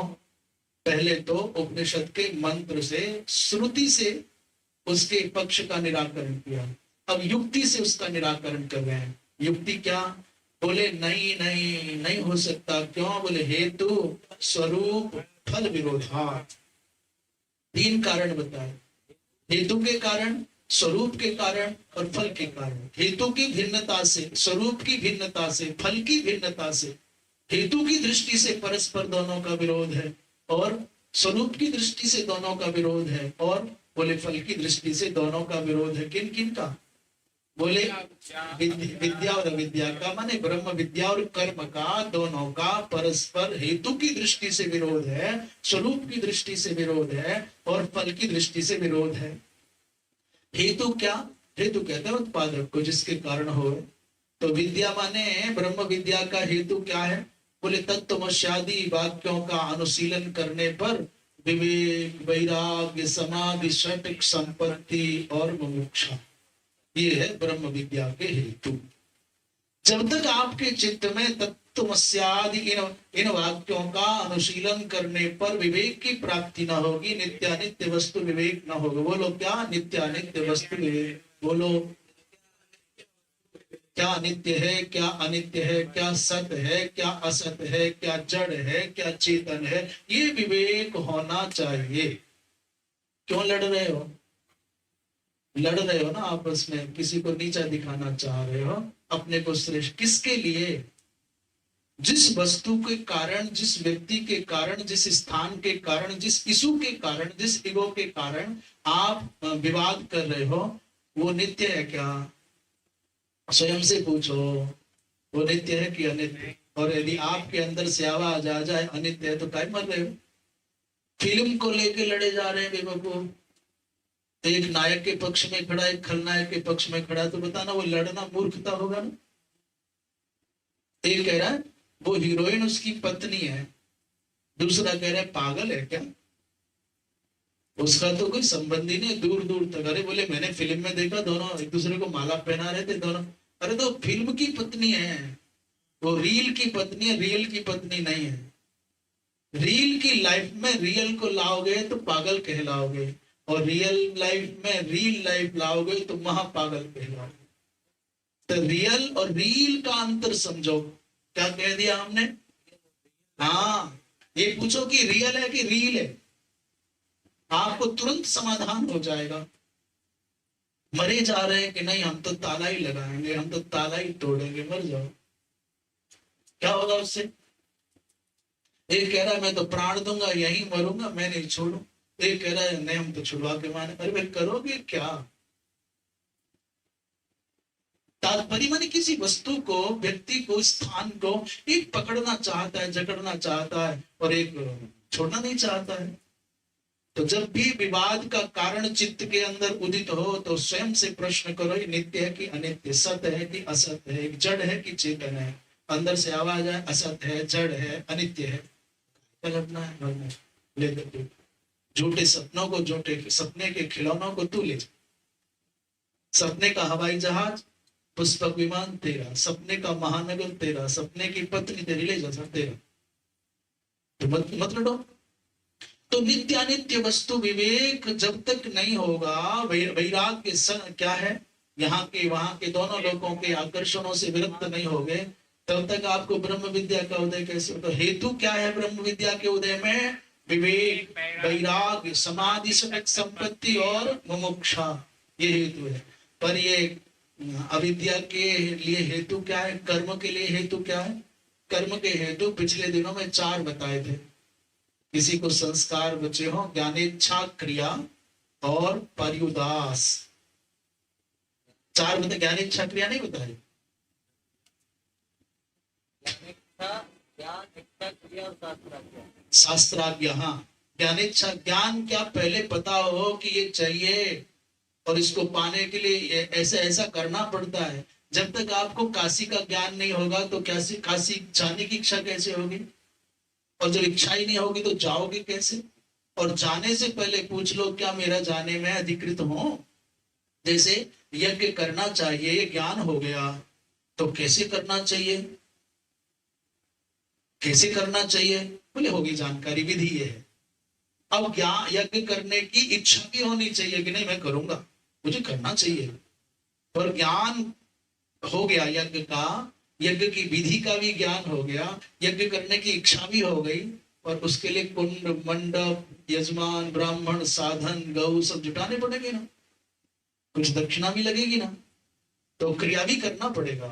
पहले तो उपनिषद के मंत्र से, श्रुति से उसके पक्ष का निराकरण किया, अब युक्ति से उसका निराकरण कर रहे हैं। युक्ति क्या, बोले नहीं नहीं नहीं हो सकता। क्यों, बोले हेतु स्वरूप फल विरोधात्, तीन कारण बताए, हेतु के कारण, स्वरूप के कारण और फल के कारण। हेतु की भिन्नता से, स्वरूप की भिन्नता से, फल की भिन्नता से, हेतु की दृष्टि से परस्पर दोनों का विरोध है, और स्वरूप की दृष्टि से दोनों का विरोध है, और बोले फल की दृष्टि से दोनों का विरोध है। किन किन का, बोले विद्या और अविद्या का, माने ब्रह्म विद्या और कर्म का, दोनों का परस्पर हेतु की दृष्टि से विरोध है, स्वरूप की दृष्टि से विरोध है, और फल की दृष्टि से विरोध है। हेतु क्या, हेतु कहते हैं उत्पादक को, जिसके कारण हो। तो विद्या माने ब्रह्म विद्या का हेतु क्या है, बोले तत्त्वमस्यादि वाक्यों का अनुशीलन करने पर विवेक, वैराग्य, समाधि, षट् संपत्ति और मुमुक्षा, ये है ब्रह्म विद्या के हेतु। जब तक आपके चित्त में तत्वमस्यादि इन वाक्यों का अनुशीलन करने पर विवेक की प्राप्ति न होगी, नित्यानित्य वस्तु विवेक न होगा। बोलो क्या नित्यानित्य वस्तु विवेक? बोलो क्या नित्य है, क्या अनित्य है, क्या सत्य है, क्या असत्य है, क्या जड़ है, क्या चेतन है, ये विवेक होना चाहिए। क्यों लड़ रहे हो? लड़ रहे हो ना आपस में, किसी को नीचा दिखाना चाह रहे हो, अपने को श्रेष्ठ। किसके लिए? जिस वस्तु के कारण, जिस व्यक्ति के कारण, जिस स्थान के कारण, जिस इशू के कारण, जिस ईगो के कारण आप विवाद कर रहे हो, वो नित्य है क्या? स्वयं से पूछो, वो नित्य है कि अनित्य? और यदि आपके अंदर से आवाज आ जाए अनित्य है, तो काय मर रहे हो? फिल्म को लेके लड़े जा रहे हैं बेवकूफ। तो एक नायक के पक्ष में खड़ा, एक खलनायक के पक्ष में खड़ा, तो बताना वो लड़ना मूर्खता होगा ना? एक कह रहा है वो हीरोइन उसकी पत्नी है, दूसरा कह रहा है पागल है क्या? उसका तो कोई संबंध ही नहीं, दूर दूर तक। अरे बोले मैंने फिल्म में देखा, दोनों एक दूसरे को माला पहना रहे थे दोनों। अरे तो फिल्म की पत्नी है, वो रील की पत्नी है, रियल की पत्नी नहीं है। रील की लाइफ में रियल को लाओगे तो पागल कहलाओगे, और रियल लाइफ में रील लाइफ लाओगे तो महापागल कहलाओगे। तो रियल और रील का अंतर समझो। क्या कह दिया हमने? हाँ, ये पूछो कि रियल है कि रील है, आपको तुरंत समाधान हो जाएगा। मरे जा रहे हैं कि नहीं, हम तो ताला ही लगाएंगे, हम तो ताला ही तोड़ेंगे, मर जाओ, क्या होगा उससे? एक कह रहा है मैं तो प्राण दूंगा, यहीं मरूंगा, मैं नहीं छोड़ू। एक कह रहा है नहीं, हम तो छुड़वा के माने। अरे भाई करोगे क्या? तात्पर्य माने किसी वस्तु को, व्यक्ति को, स्थान को एक पकड़ना चाहता है, जकड़ना चाहता है, और एक छोड़ना नहीं चाहता है। तो जब भी विवाद का कारण चित्त के अंदर उदित हो, तो स्वयं से प्रश्न करो, ये नित्य है कि अनित्य, सत्य है कि असत्य है, जड़ है कि चेतन है? अंदर से आवाज आए असत्य है, जड़ है, अनित्य है, लड़ना है, लड़ना है, लेकर तू झूठे सपनों को, झूठे सपने के खिलौनों को तू ले जा। सपने का हवाई जहाज, पुष्पक विमान तेरा, सपने का महानगर तेरा, सपने की पत्नी तेरी, ले जा तेरा। तो मत लड़ो। तो नित्यानित्य वस्तु विवेक जब तक नहीं होगा, वैराग्य क्या है, यहाँ के वहां के दोनों लोगों के आकर्षणों से विरक्त नहीं हो गए, तब तक आपको ब्रह्म विद्या का उदय कैसे? तो हेतु क्या है ब्रह्म विद्या के उदय में? विवेक, वैराग्य, समाधि, संपत्ति और मुमुक्षा, ये हेतु है। पर ये अविद्या के लिए हेतु क्या है? कर्म के लिए हेतु क्या है? कर्म के हेतु पिछले दिनों में 4 बताए थे। किसी को संस्कार बचे हो, ज्ञानेच्छा, क्रिया और पर्युदास। 4 बता, ज्ञानेच्छा क्रिया नहीं बताए? शास्त्राज्ञ, हाँ। ज्ञानेच्छा, ज्ञान क्या पहले पता हो कि ये चाहिए और इसको पाने के लिए ऐसा ऐसा करना पड़ता है। जब तक आपको काशी का ज्ञान नहीं होगा तो कैसे काशी जाने की इच्छा कैसे होगी? और जब इच्छा ही नहीं होगी तो जाओगे कैसे? और जाने से पहले पूछ लो क्या मेरा जाने में अधिकृत हो? जैसे यज्ञ करना चाहिए, ज्ञान हो गया, तो कैसे करना चाहिए? कैसे करना चाहिए? बोले होगी जानकारी, विधि ये है। अब ज्ञान, यज्ञ करने की इच्छा भी होनी चाहिए कि नहीं मैं करूंगा, मुझे करना चाहिए। और ज्ञान हो गया यज्ञ का, यज्ञ की विधि का भी ज्ञान हो गया, यज्ञ करने की इच्छा भी हो गई, और उसके लिए कुंड, मंडप, यजमान, ब्राह्मण, साधन, गौ सब जुटाने पड़ेंगे ना, कुछ दक्षिणा भी लगेगी ना, तो क्रिया भी करना पड़ेगा।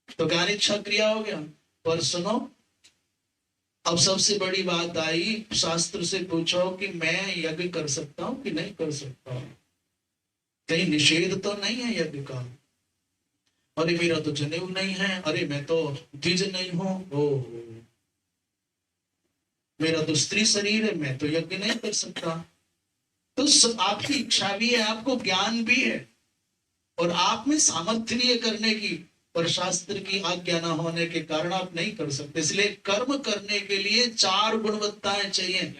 तो ज्ञान इच्छा क्रिया हो गया। पर सुनो, अब सबसे बड़ी बात आई, शास्त्र से पूछो कि मैं यज्ञ कर सकता हूं कि नहीं कर सकता, कहीं निषेध तो नहीं है यज्ञ का? अरे मेरा तो जनेऊ नहीं है, अरे मैं तो द्विज नहीं हूं, ओ मेरा तो स्त्री शरीर है, मैं तो यज्ञ नहीं कर सकता। तो आपकी इच्छा भी है, आपको ज्ञान भी है, और आप में सामर्थ्य भी है करने की, पर शास्त्र की आज्ञा न होने के कारण आप नहीं कर सकते। इसलिए कर्म करने के लिए 4 गुणवत्ताएं चाहिए।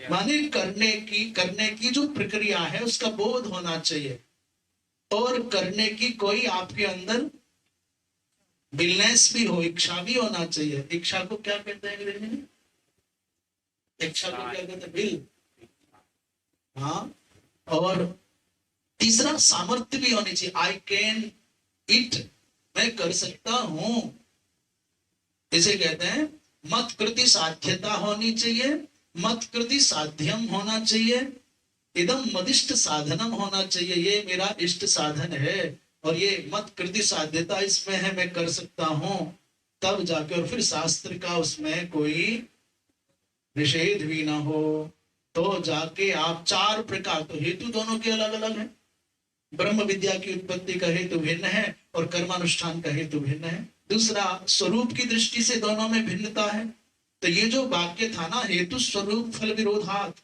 माने करने की जो प्रक्रिया है उसका बोध होना चाहिए, और करने की कोई आपके अंदर विलनेस भी हो, इच्छा भी होना चाहिए। इच्छा को क्या कहते हैं अंग्रेजी में? इच्छा को क्या कहते हैं? विल। हाँ, और तीसरा सामर्थ्य भी होनी चाहिए। आई कैन इट, मैं कर सकता हूं, इसे कहते हैं मत कृति साध्यता होनी चाहिए, मत कृति साध्यम होना चाहिए, इदम मदिष्ट साधनम होना चाहिए, ये मेरा इष्ट साधन है, और ये मत कृति साध्यता इसमें है, मैं कर सकता हूं, तब जाके, और फिर शास्त्र का उसमें कोई निषेध भी ना हो, तो जाके आप चार प्रकार, तो हेतु दोनों के अलग अलग है, ब्रह्म विद्या की उत्पत्ति का हेतु भिन्न है और कर्मानुष्ठान का हेतु भिन्न है। दूसरा, स्वरूप की दृष्टि से दोनों में भिन्नता है। तो ये जो वाक्य था ना, हेतु स्वरूप फल विरोधात,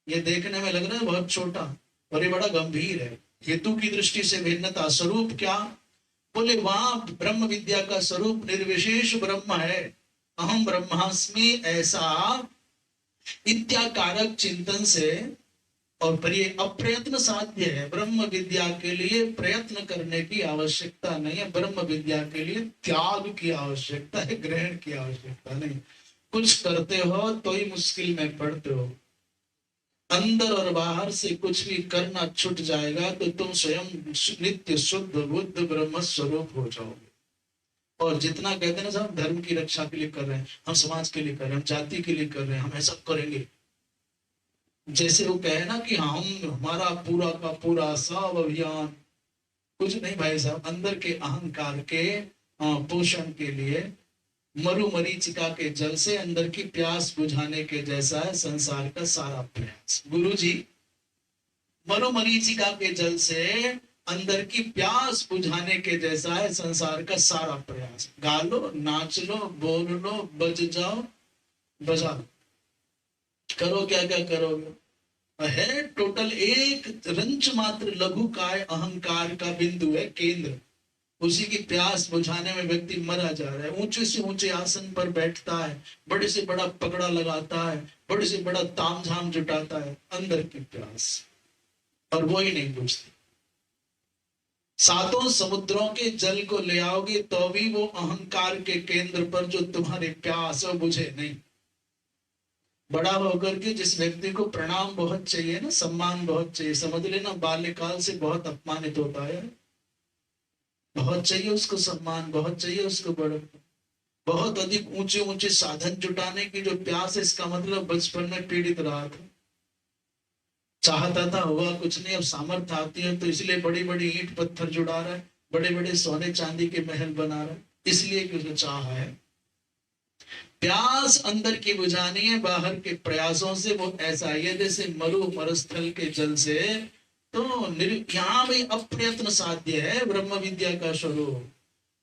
ये देखने में लग रहा है बहुत छोटा, और ये बड़ा गंभीर है। हेतु की दृष्टि से भिन्नता, स्वरूप क्या? बोले वहां ब्रह्म विद्या का स्वरूप निर्विशेष ब्रह्म है, अहम ब्रह्मास्मि ऐसा इत्याकारक चिंतन से, और पर ये अप्रयत्न साध्य है। ब्रह्म विद्या के लिए प्रयत्न करने की आवश्यकता नहीं है, ब्रह्म विद्या के लिए त्याग की आवश्यकता है, ग्रहण की आवश्यकता नहीं। कुछ करते हो तो ही मुश्किल में पड़ते हो, अंदर और बाहर से कुछ भी करना छूट जाएगा तो तुम स्वयं नित्य शुद्ध बुद्ध ब्रह्म स्वरूप हो जाओगे। और जितना कहते हैं ना साहब, धर्म की रक्षा के लिए कर रहे हैं, हम समाज के लिए कर रहे हैं, हम जाति के लिए कर रहे हैं, हम ऐसा करेंगे, जैसे वो कहे ना कि हम हमारा पूरा का पूरा सब अभियान, कुछ नहीं भाई साहब, अंदर के अहंकार के पोषण के लिए मरु मरीचिका के जल से अंदर की प्यास बुझाने के जैसा है संसार का सारा प्रयास। गुरु जी, मरु मरीचिका के जल से अंदर की प्यास बुझाने के जैसा है संसार का सारा प्रयास। गा लो, नाच लो, बोल लो, बज जाओ, बजा लो, करो क्या क्या करोगे, है टोटल एक रंच मात्र लघु काय अहंकार का बिंदु है, केंद्र। उसी की प्यास बुझाने में व्यक्ति मरा जा रहा है। ऊंचे से ऊंचे आसन पर बैठता है, बड़े से बड़ा पकड़ा लगाता है, बड़े से बड़ा तामझाम जुटाता है, अंदर की प्यास, और वो ही नहीं बुझती। सातों समुद्रों के जल को ले आओगे तो भी वो अहंकार के केंद्र पर जो तुम्हारी प्यास है बुझे नहीं। बड़ा होकर के जिस व्यक्ति को प्रणाम बहुत चाहिए ना, सम्मान बहुत चाहिए, समझ लेना बाल्यकाल से बहुत अपमानित होता है, बहुत चाहिए उसको सम्मान, बहुत चाहिए उसको बड़ा, बहुत अधिक ऊंचे ऊंचे साधन जुटाने की जो प्यास है, इसका मतलब बचपन में पीड़ित रहा था, चाहता था, हुआ कुछ नहीं, अब सामर्थ्य आती है तो इसलिए बड़ी बड़ी ईंट पत्थर जुड़ा रहा है, बड़े बड़े सोने चांदी के महल बना रहा है, इसलिए कि उसको चाह है। प्यास अंदर की बुझानी है, बाहर के प्रयासों से वो ऐसा है जैसे मरु मरुस्थल के जल से, तो यहाँ भी अप्रयत्न साध्य है ब्रह्म विद्या का स्वरूप।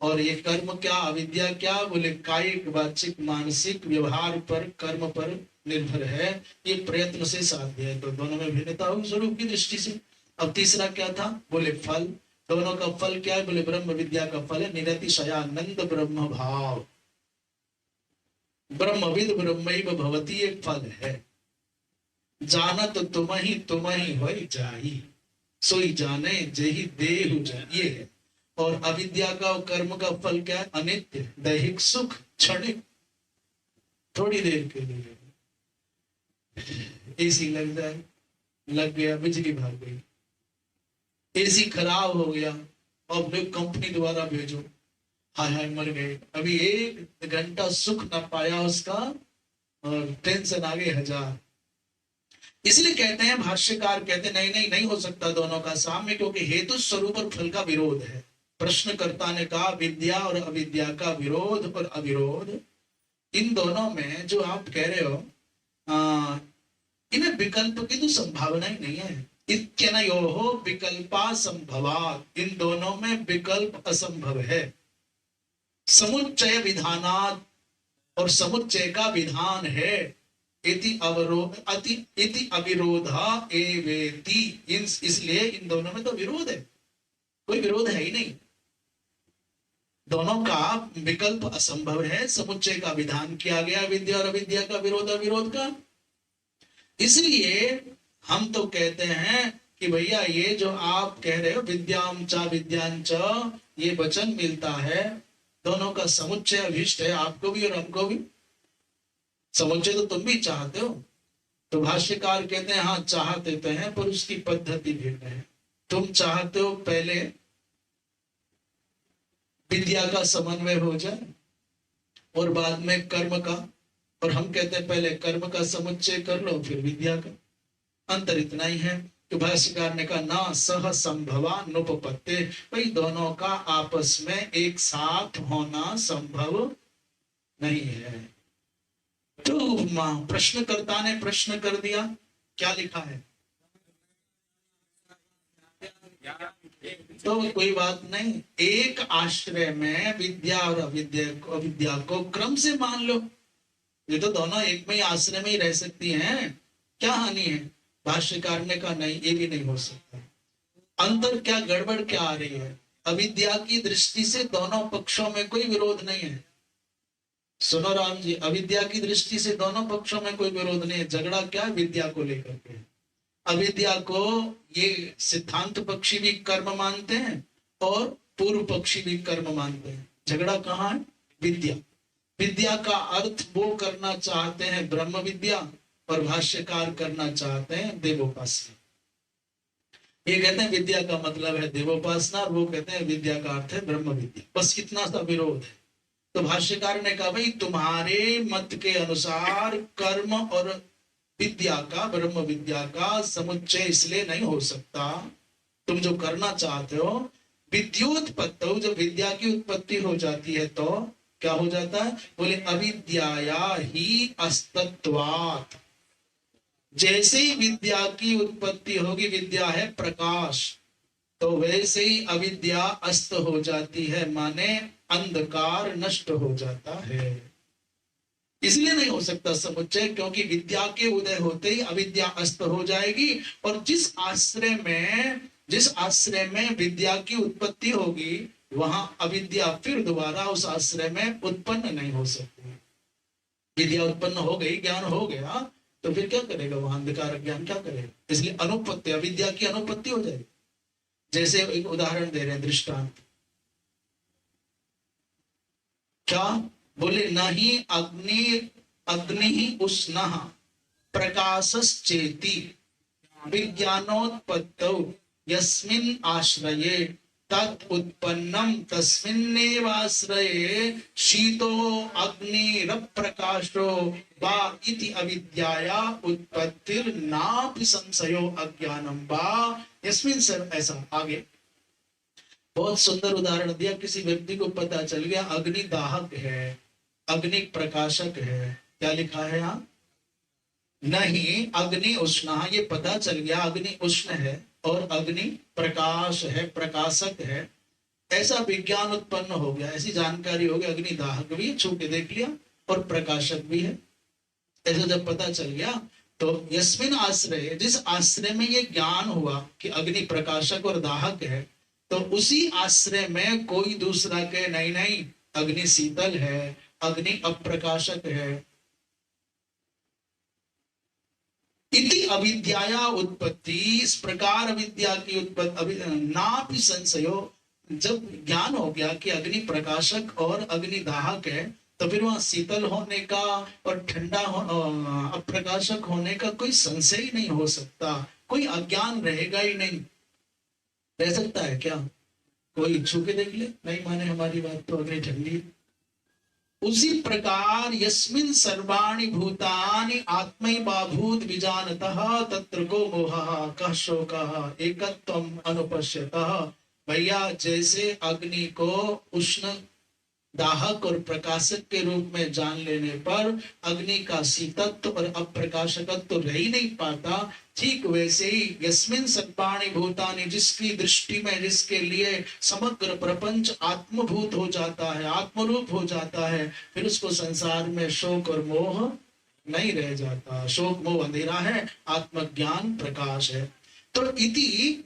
और ये कर्म क्या, अविद्या क्या? बोले कायिक वाचिक मानसिक व्यवहार पर, कर्म पर निर्भर है, ये प्रयत्न से साध्य है। तो दोनों में भिन्नता होगी स्वरूप की दृष्टि से। अब तीसरा क्या था? बोले फल। दोनों का फल क्या है? बोले ब्रह्म विद्या का फल है निरतिशयानंद ब्रह्म भाव, ब्रह्मविद ब्रह्मैव भवती, एक फल है। जानत तुम ही हो जाई, सोई जाने जेहि देहु जाई, ये है। और अविद्या का और कर्म का फल क्या है? अनित्य, दैहिक सुख, क्षणिक, थोड़ी देर के लिए। एसी लग जाए, लग गया, बिजली भाग गई, एसी खराब हो गया, और कंपनी द्वारा भेजो, हाय हाय मर गए, अभी 1 घंटा सुख ना पाया उसका, और टेंशन आ गई 1000। इसलिए कहते हैं, भाष्यकार कहते हैं नहीं नहीं नहीं हो सकता दोनों का साम्य, क्योंकि हेतु स्वरूप और फल का विरोध है। प्रश्नकर्ता ने कहा विद्या और अविद्या का विरोध और अविरोध, इन दोनों में जो आप कह रहे हो इन्हें विकल्प की तो संभावना ही नहीं है। इत्यनयोः विकल्पा संभवात्, इन दोनों में विकल्प असंभव है। समुच्चय विधानात्, और समुच्चय का विधान है। इति अविरोधा एवेति, इसलिए इन दोनों में तो विरोध है, कोई विरोध है ही नहीं, दोनों का विकल्प असंभव है। समुच्चय का विधान किया गया, विद्या और अविद्या का विरोध अविरोध का। इसलिए हम तो कहते हैं कि भैया ये जो आप कह रहे हो विद्याम चा विद्यांच, ये वचन मिलता है, दोनों का समुच्चय अभिष्ट है, आपको भी और हमको भी। समुच्चय तो तुम भी चाहते हो। तो भाष्यकार कहते हैं हाँ चाहते तो हैं, पर उसकी पद्धति भिन्न है। तुम चाहते हो पहले विद्या का समन्वय हो जाए और बाद में कर्म का, और हम कहते हैं पहले कर्म का समुच्चय कर लो फिर विद्या का। अंतर इतना ही है कि भाष्यकार ने कहा ना सह संभवा नुपपत्ते, भाई दोनों का आपस में एक साथ होना संभव नहीं है। तो प्रश्नकर्ता ने प्रश्न कर दिया, क्या लिखा है? तो कोई बात नहीं, एक आश्रय में विद्या और अविद्या को क्रम से मान लो। ये तो दोनों एक में ही आश्रय में ही रह सकती हैं, क्या हानि है? भाष्यकार ने कहा नहीं, ये भी नहीं हो सकता। अंतर क्या, गड़बड़ क्या आ रही है? अविद्या की दृष्टि से दोनों पक्षों में कोई विरोध नहीं है। सुनो राम जी, अविद्या की दृष्टि से दोनों पक्षों में कोई विरोध नहीं है। झगड़ा क्या है? विद्या को लेकर के। अविद्या को ये सिद्धांत पक्षी भी कर्म मानते हैं और पूर्व पक्षी भी कर्म मानते हैं। झगड़ा कहाँ है? विद्या। विद्या का अर्थ वो करना चाहते हैं ब्रह्म विद्या, और भाष्यकार करना चाहते हैं देवोपासना। ये कहते हैं विद्या का मतलब है देवोपासना, और वो कहते हैं विद्या का अर्थ है ब्रह्म विद्या। बस इतना सा विरोध है। तो भाष्यकार ने कहा भाई तुम्हारे मत के अनुसार कर्म और विद्या का, ब्रह्म विद्या का समुच्चय इसलिए नहीं हो सकता। तुम जो करना चाहते हो विद्योत्पत्ति, जब विद्या की उत्पत्ति हो जाती है तो क्या हो जाता है? बोले अविद्याया ही अस्तित्वात्। जैसे ही विद्या की उत्पत्ति होगी, विद्या है प्रकाश, तो वैसे ही अविद्या अस्त हो जाती है, माने अंधकार नष्ट हो जाता है। इसलिए नहीं हो सकता समुच्चय, क्योंकि विद्या के उदय होते ही अविद्या अस्त हो जाएगी, और जिस आश्रय में विद्या की उत्पत्ति होगी वहां अविद्या फिर दोबारा उस आश्रय में उत्पन्न नहीं हो सकती। विद्या उत्पन्न हो गई, ज्ञान हो गया, तो फिर क्या करेगा वहां? अंधकार ज्ञान क्या करेगा? इसलिए अनुपत्ति, अविद्या की अनुपत्ति हो जाएगी। जैसे एक उदाहरण दे रहे हैं, दृष्टांत। क्या? बोले नहीं अग्नि उष्णः प्रकाशश्चेति विज्ञानोत्पत्तौ यस्मिन् आश्रये तत् उत्पन्नम तस्मिन्नेवाश्रये शीतो अग्निरप्रकाशो वा इति अविद्याया उत्पत्तिर्नापि संशयो अज्ञानम वा यस्मिन् सर्व। ऐसा आगे बहुत सुंदर उदाहरण दिया। किसी व्यक्ति को पता चल गया अग्नि दाहक है, अग्नि प्रकाशक है। क्या लिखा है यहाँ? नहीं अग्नि उष्ण, ये पता चल गया अग्नि उष्ण है और अग्नि प्रकाश है, प्रकाशक है। ऐसा विज्ञान उत्पन्न हो गया, ऐसी जानकारी हो गई अग्नि दाहक भी है, छू के देख लिया, और प्रकाशक भी है। ऐसा जब पता चल गया तो यस्मिन आश्रय, जिस आश्रय में ये ज्ञान हुआ कि अग्नि प्रकाशक और दाहक है, तो उसी आश्रय में कोई दूसरा कहे नहीं नहीं अग्नि शीतल है, अग्नि अप्रकाशक है। इति अविद्याया उत्पत्ति, इस प्रकार अविद्या की उत्पत्ति नापि संशयो। जब ज्ञान हो गया कि अग्नि प्रकाशक और अग्नि दाहक है, तो फिर वहां शीतल होने का और ठंडा अप्रकाशक होने का कोई संशय ही नहीं हो सकता, कोई अज्ञान रहेगा ही नहीं। रह सकता है क्या? कोई छू के देख ले, नहीं माने हमारी बात तो अग्नि ठंडी। उसी प्रकार यस्मिन् सर्वाणि भूतानि आत्मैवाभूत विजानतः तत्र को मोहः कः शोकः एकत्वम् अनुपश्यतः। भैया जैसे अग्नि को उष्ण, दाहक और प्रकाशक के रूप में जान लेने पर अग्नि का शीतत्व और अप्रकाशकत्व तो रह ही नहीं पाता, ठीक वैसे ही यस्मिन् सर्वाणि भूतानि, जिसकी दृष्टि में, जिसके लिए समग्र प्रपंच आत्मभूत हो जाता है, आत्मरूप हो जाता है, फिर उसको संसार में शोक और मोह नहीं रह जाता। शोक मोह अंधेरा है, आत्मज्ञान प्रकाश है। तो इति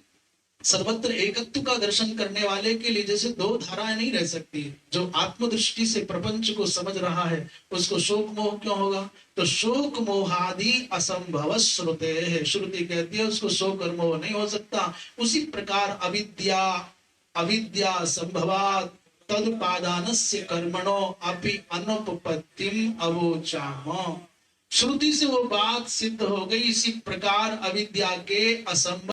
सर्वत्र एकत्व का दर्शन करने वाले के लिए जैसे दो धाराएं नहीं रह सकती। जो आत्मदृष्टि से प्रपंच को समझ रहा है उसको शोक मोह क्यों होगा? तो शोक मोहादि असंभव श्रुते है, श्रुति कहती है उसको शोक और मोह नहीं हो सकता। उसी प्रकार अविद्या अविद्या संभवात तदुपादानस्य कर्मणो अपि अनुपपत्तिम अवोचाम। श्रुति से वो बात सिद्ध हो गई। इसी प्रकार अविद्या के असंभव